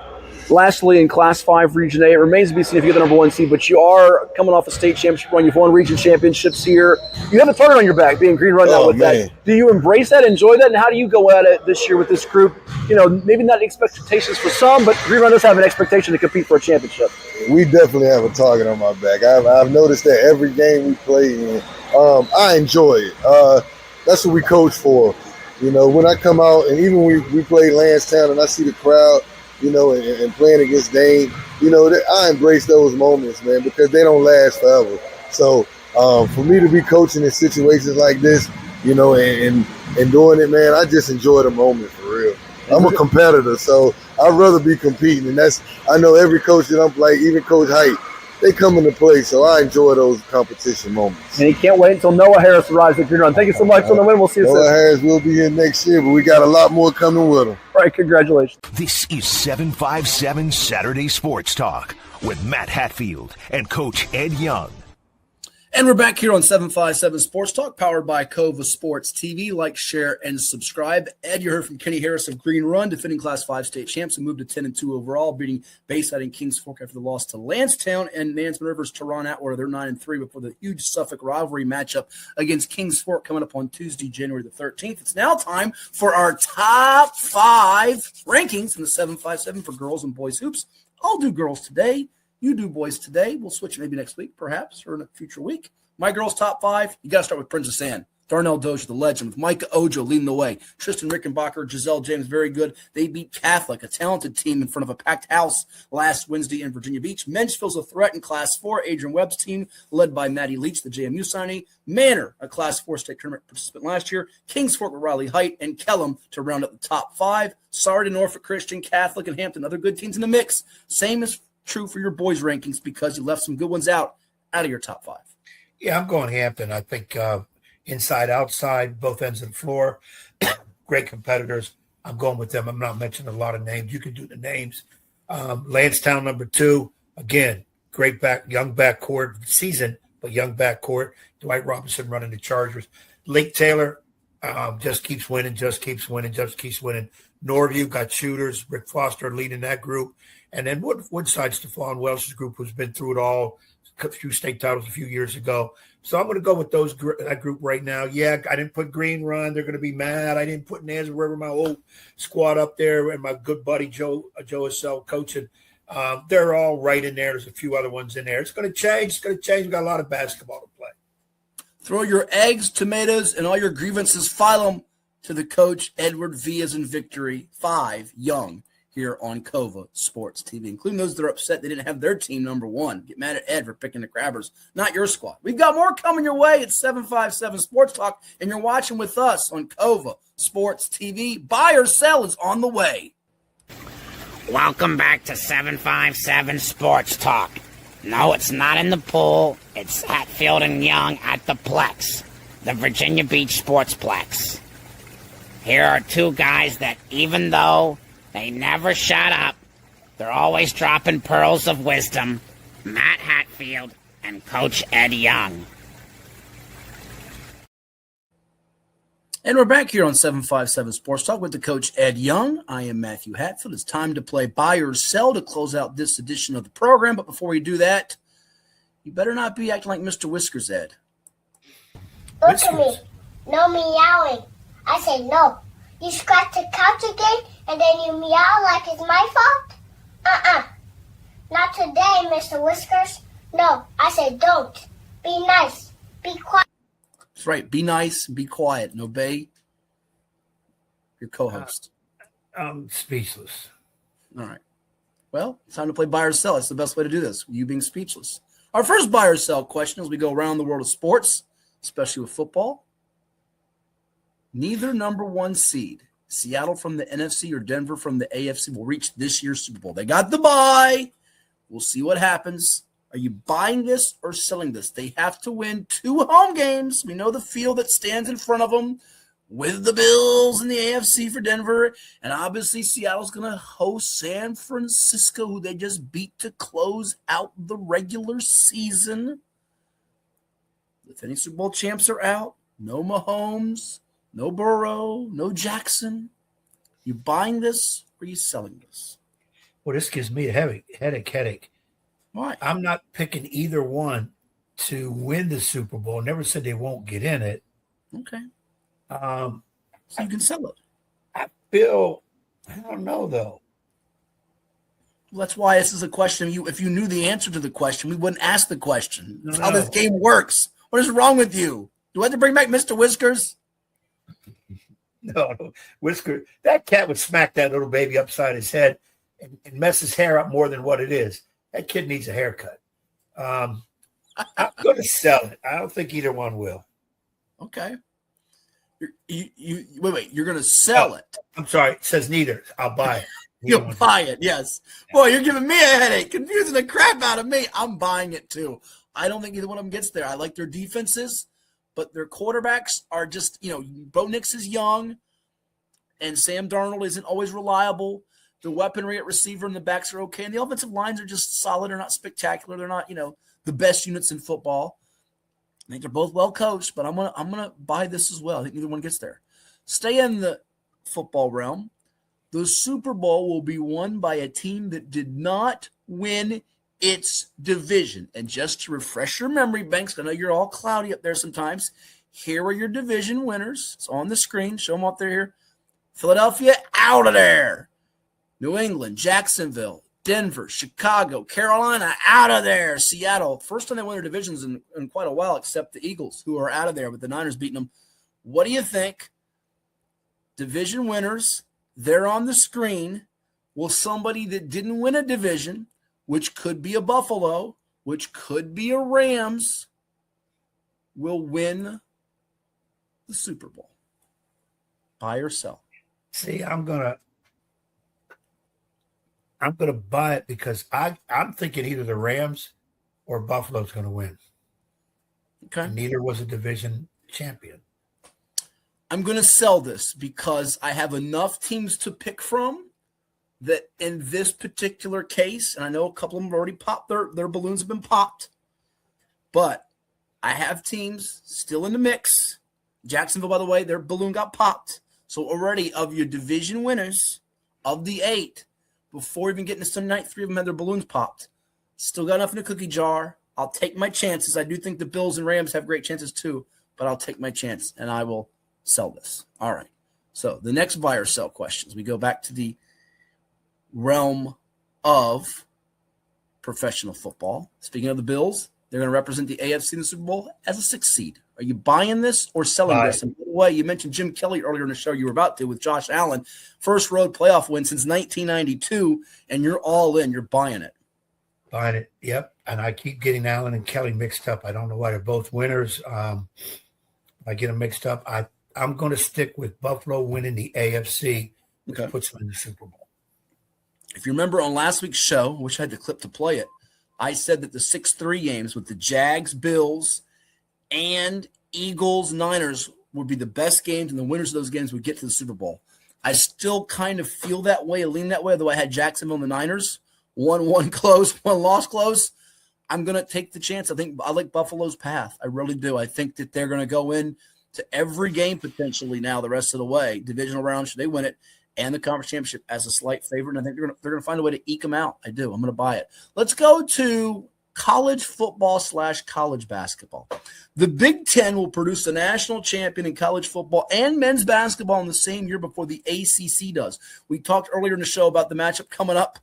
Lastly, in Class 5 Region A, it remains to be seen if you get the number one seed, but you are coming off a state championship run. You've won region championships here. You have a target on your back, being Green Run now with
man.
that. Do you embrace that, enjoy that, and how do you go at it this year with this group? Maybe not expectations for some, but Green Run does have an expectation to compete for a championship.
We definitely have a target on my back. I've noticed that every game we play in, I enjoy it. That's what we coach for. When I come out, and even when we play Lansdowne and I see the crowd, and playing against Dane, I embrace those moments, man, because they don't last forever. So for me to be coaching in situations like this, and doing it, man, I just enjoy the moment for real. I'm a competitor, so I'd rather be competing. And I know every coach that I'm like, even Coach Hite, they come into play, so I enjoy those competition moments.
And he can't wait until Noah Harris arrives at Green Run. Thank you so much for the win. We'll see you soon.
Noah Harris will be here next year, but we got a lot more coming with him.
All right, congratulations.
This is 757 Saturday Sports Talk with Matt Hatfield and Coach Ed Young.
And we're back here on 757 Sports Talk, powered by Cova Sports TV. Like, share, and subscribe. Ed, you heard from Kenny Harris of Green Run, defending Class 5 state champs, who moved to 10-2 overall, beating Bayside and Kings Fork after the loss to Lansdowne and Nansemond Rivers, Taron, Atwater. They're 9-3 before the huge Suffolk rivalry matchup against Kings Fork coming up on Tuesday, January the 13th. It's now time for our top 5 rankings in the 757 for girls and boys hoops. I'll do girls today. You do boys today. We'll switch maybe next week, perhaps, or in a future week. My girls' top 5, you got to start with Princess Anne. Darnell Dozier, the legend, with Micah Ojo leading the way. Tristan Rickenbacher, Giselle James, very good. They beat Catholic, a talented team in front of a packed house last Wednesday in Virginia Beach. Men's a threat in Class 4. Adrian Webb's team, led by Maddie Leach, the JMU signee. Manor, a Class 4 state tournament participant last year. Kings Fork with Rylie Hite, and Kellum to round up the top 5. Sorry to Norfolk Christian, Catholic, and Hampton, other good teams in the mix. Same is true for your boys' rankings because you left some good ones out of your top 5.
Yeah, I'm going Hampton. I think inside, outside, both ends of the floor, great competitors. I'm going with them. I'm not mentioning a lot of names. You can do the names. Lansdowne, number 2. Again, great young backcourt season, but young backcourt. Dwight Robinson running the Chargers. Lake Taylor just keeps winning. Norview got shooters. Rick Foster leading that group. And then Woodside, Stephon Welsh's group, who's been through it all, a few state titles a few years ago. So I'm going to go with that group right now. Yeah, I didn't put Green Run. They're going to be mad. I didn't put Nansemond River, my old squad, up there, and my good buddy Joe Assell coaching. They're all right in there. There's a few other ones in there. It's going to change. We've got a lot of basketball to play.
Throw your eggs, tomatoes, and all your grievances, file them to the coach, Edward V as in victory, 5, Young, here on Cova Sports TV, including those that are upset they didn't have their team number 1. Get mad at Ed for picking the Crabbers, not your squad. We've got more coming your way at 757 Sports Talk, and you're watching with us on Cova Sports TV. Buy or sell is on the way.
Welcome back to 757 Sports Talk. No, it's not in the pool. It's Hatfield and Young at the Plex, the Virginia Beach Sportsplex. Here are 2 guys that, even though they never shut up, they're always dropping pearls of wisdom. Matt Hatfield and Coach Ed Young.
And we're back here on 757 Sports Talk with the coach Ed Young. I am Matthew Hatfield. It's time to play Buy or Sell to close out this edition of the program. But before we do that, You better not be acting like Mister Whiskers, Ed.
Look at me. No meowing. I say no. You scratch the couch again and then you meow like it's my fault? Not today, Mr. Whiskers. No, I said don't. Be nice. Be quiet.
That's right. Be nice, be quiet, and obey your co-host.
I'm speechless.
All right. Well, it's time to play buy or sell. That's the best way to do this, you being speechless. Our first buy or sell question as we go around the world of sports, especially with football. Neither number one seed, Seattle from the NFC or Denver from the AFC, will reach this year's Super Bowl. They got the bye. We'll see what happens. Are you buying this or selling this? They have to win 2 home games. We know the field that stands in front of them with the Bills in the AFC for Denver. And obviously Seattle's going to host San Francisco, who they just beat to close out the regular season. The defending Super Bowl champs are out. No Mahomes, no Burrow, no Jackson. You buying this or you selling this?
Well, this gives me a headache.
Why?
I'm not picking either one to win the Super Bowl. Never said they won't get in it.
Okay. So you can sell it.
I don't know, though.
Well, that's why this is a question. If you knew the answer to the question, we wouldn't ask the question. That's how
No.
this game works. What is wrong with you? Do I have to bring back Mr. Whiskers?
No, Whisker. That cat would smack that little baby upside his head and mess his hair up more than what it is. That kid needs a haircut. I'm going to sell it. I don't think either one will.
Okay. Wait. You're going to sell it.
I'm sorry. It says neither. I'll buy it.
You'll buy it, yes. Boy, you're giving me a headache, confusing the crap out of me. I'm buying it too. I don't think either one of them gets there. I like their defenses, but their quarterbacks are just, Bo Nix is young, and Sam Darnold isn't always reliable. The weaponry at receiver and the backs are okay, and the offensive lines are just solid. They're not spectacular. They're not, the best units in football. I think they're both well coached, but I'm gonna buy this as well. I think neither one gets there. Stay in the football realm. The Super Bowl will be won by a team that did not win its division. And just to refresh your memory banks, I know you're all cloudy up there sometimes. Here are your division winners. It's on the screen. Show them up there here. Philadelphia, out of there. New England, Jacksonville, Denver, Chicago, Carolina, out of there. Seattle, first time they won their divisions in quite a while, except the Eagles, who are out of there with the Niners beating them. What do you think? Division winners, they're on the screen. Will somebody that didn't win a division, which could be a Buffalo, which could be a Rams, will win the Super Bowl? Buy or sell?
See, I'm gonna buy it because I'm thinking either the Rams or Buffalo's going to win.
Okay.
And neither was a division champion.
I'm going to sell this because I have enough teams to pick from that in this particular case, and I know a couple of them have already popped, their balloons have been popped, but I have teams still in the mix. Jacksonville, by the way, their balloon got popped. So already of your division winners, of the 8, before even getting to Sunday night, 3 of them had their balloons popped. Still got enough in the cookie jar. I'll take my chances. I do think the Bills and Rams have great chances too, but I'll take my chance, and I will sell this. All right. So the next buy or sell questions. We go back to the realm of professional football. Speaking of the Bills, they're going to represent the AFC in the Super Bowl as a 6 seed. Are you buying this or selling this? And by the way, you mentioned Jim Kelly earlier in the show you were about to with Josh Allen. First road playoff win since 1992, and you're all in. You're buying it.
Buying it, yep. And I keep getting Allen and Kelly mixed up. I don't know why they're both winners. I get them mixed up. I'm going to stick with Buffalo winning the AFC, which puts them in the Super Bowl.
If you remember on last week's show, I wish I had the clip to play it, I said that the 6-3 games with the Jags, Bills, and Eagles, Niners would be the best games, and the winners of those games would get to the Super Bowl. I still kind of feel that way, lean that way, though I had Jacksonville and the Niners. 1-1 close, 1 loss close. I'm going to take the chance. I like Buffalo's path. I really do. I think that they're going to go in to every game potentially now the rest of the way. Divisional round, should they win it, and the conference championship as a slight favorite. And I think they're going to find a way to eke them out. I do. I'm going to buy it. Let's go to college football / college basketball. The Big Ten will produce a national champion in college football and men's basketball in the same year before the ACC does. We talked earlier in the show about the matchup coming up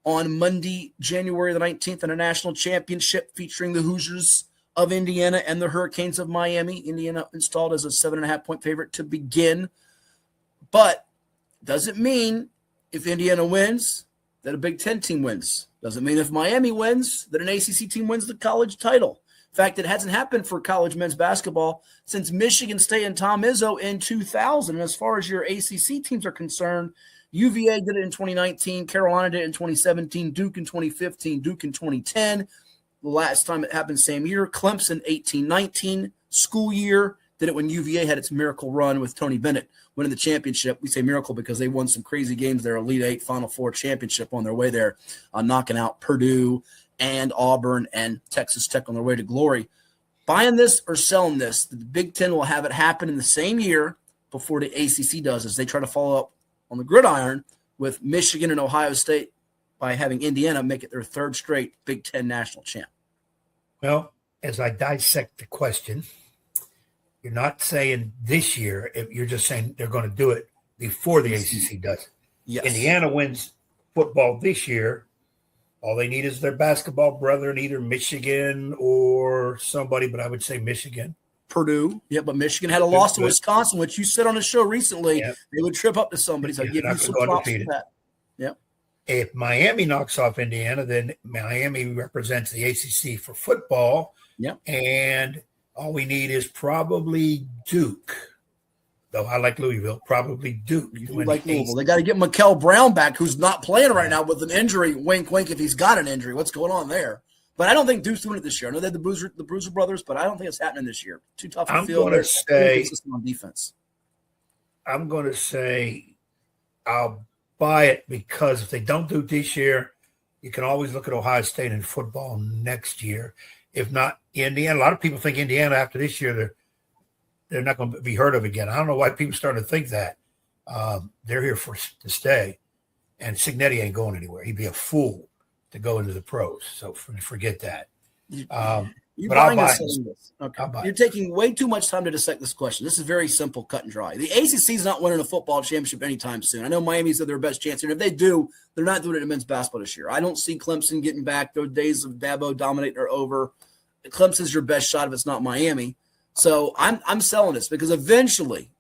on Monday, January the 19th, in a national championship featuring the Hoosiers of Indiana and the Hurricanes of Miami. Indiana installed as a 7.5-point favorite to begin. But doesn't mean if Indiana wins that a Big Ten team wins. Doesn't mean if Miami wins that an ACC team wins the college title. In fact, it hasn't happened for college men's basketball since Michigan State and Tom Izzo in 2000. And as far as your ACC teams are concerned, UVA did it in 2019, Carolina did it in 2017, Duke in 2015, Duke in 2010. The last time it happened same year, Clemson 18-19 school year did it when UVA had its miracle run with Tony Bennett winning the championship. We say miracle because they won some crazy games, their Elite Eight, Final Four championship on their way there, knocking out Purdue and Auburn and Texas Tech on their way to glory. Buying this or selling this, the Big Ten will have it happen in the same year before the ACC does, as they try to follow up on the gridiron with Michigan and Ohio State by having Indiana make it their third straight Big Ten national champ.
Well, as I dissect the question, you're not saying this year. You're just saying they're going to do it before the ACC does.
Yes.
Indiana wins football this year. All they need is their basketball brother in either Michigan or somebody, but I would say Michigan.
Purdue. Yeah, but Michigan had a loss to Wisconsin, which you said on the show recently.
Yep.
They would trip up to somebody. So I give you some props for that. Yep.
If Miami knocks off Indiana, then Miami represents the ACC for football.
Yep.
And all we need is probably Duke. Though I like Louisville, probably Duke.
You like Louisville. They got to get Mikel Brown back, who's not playing right now with an injury. Wink, wink, if he's got an injury. What's going on there? But I don't think Duke's doing it this year. I know they had the Bruiser brothers, but I don't think it's happening this year. Too tough to field.
I'm going to say
on defense.
I'm going to say I'll buy it because if they don't do it this year, you can always look at Ohio State in football next year. If not Indiana, a lot of people think Indiana after this year they're not going to be heard of again. I don't know why people starting to think that. They're here to stay, and Signetti ain't going anywhere. He'd be a fool to go into the pros. So forget that. But I'll buy this.
Okay. You're taking way too much time to dissect this question. This is very simple, cut and dry. The ACC is not winning a football championship anytime soon. I know Miami's their best chance, and if they do, they're not doing it in men's basketball this year. I don't see Clemson getting back. Those days of Dabo dominating are over. Clemson's your best shot if it's not Miami. So I'm selling this because eventually,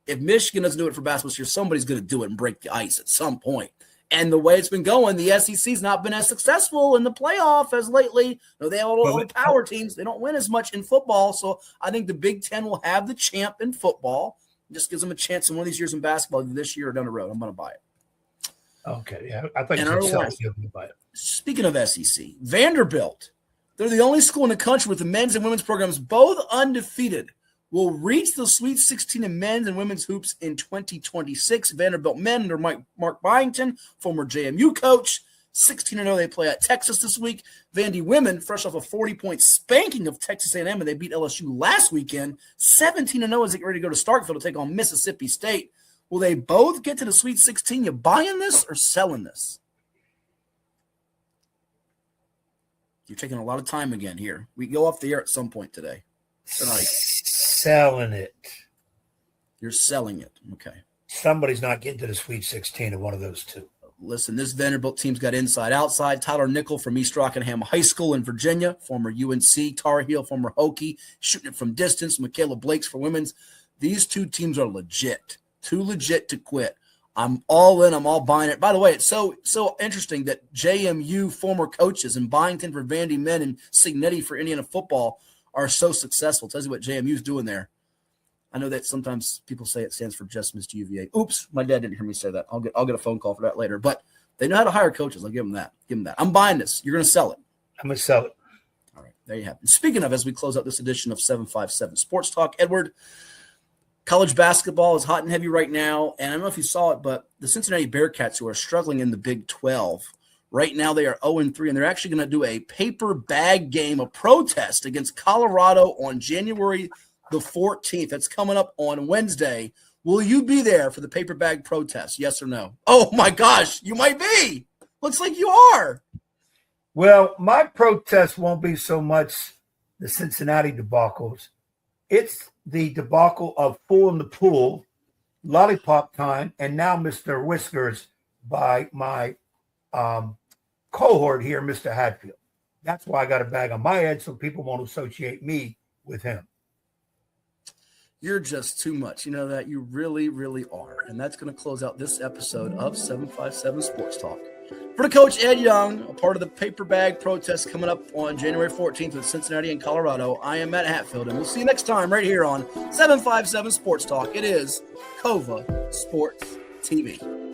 if Michigan doesn't do it for basketball this year, somebody's going to do it and break the ice at some point. And the way it's been going, the SEC's not been as successful in the playoff as lately. No, they have all the power teams. They don't win as much in football. So I think the Big Ten will have the champ in football. It just gives them a chance in one of these years in basketball, this year or down the road. I'm going to buy it.
Okay. Yeah, I think you're going to buy it.
Speaking of SEC, Vanderbilt, they're the only school in the country with the men's and women's programs both undefeated, will reach the Sweet 16 in men's and women's hoops in 2026. Vanderbilt men under Mark Byington, former JMU coach, 16-0. They play at Texas this week. Vandy women, fresh off a 40-point spanking of Texas A&M, and they beat LSU last weekend, 17-0 as they get ready to go to Starkville to take on Mississippi State. Will they both get to the Sweet 16? You buying this or selling this? You're taking a lot of time again here. We go off the air at some point tonight.
Selling it.
You're selling it. Okay.
Somebody's not getting to the Sweet 16 of one of those two.
Listen, this Vanderbilt team's got inside, outside. Tyler Nickel from East Rockingham High School in Virginia, former UNC, Tar Heel, former Hokie, shooting it from distance. Michaela Blakes for women's. These two teams are legit. Too legit to quit. I'm all in. I'm all buying it. By the way, it's so interesting that JMU former coaches and Byington for Vandy men and Signetti for Indiana football are so successful. Tells you what JMU's doing there. I know that sometimes people say it stands for Just Missed UVA. Oops, my dad didn't hear me say that. I'll get a phone call for that later. But they know how to hire coaches. I'll give them that. I'm buying this. You're going to sell it.
I'm going to sell it.
All right, there you have it. And speaking of, as we close out this edition of 757 Sports Talk, Edward, college basketball is hot and heavy right now. And I don't know if you saw it, but the Cincinnati Bearcats, who are struggling in the Big 12, right now they are 0-3, and they're actually going to do a paper bag game, a protest against Colorado on January the 14th. That's coming up on Wednesday. Will you be there for the paper bag protest? Yes or no? Oh, my gosh, you might be. Looks like you are.
Well, my protest won't be so much the Cincinnati debacles. It's the debacle of fooling the pool, lollipop time, and now Mister Whiskers by my cohort here, Mr. Hatfield. That's why I got a bag on my head so people won't associate me with him.
You're just too much. You know that? You really, really are. And that's going to close out this episode of 757 Sports Talk. For the coach, Ed Young, a part of the paper bag protest coming up on January 14th with Cincinnati and Colorado, I am Matt Hatfield, and we'll see you next time right here on 757 Sports Talk. It is COVA Sports TV.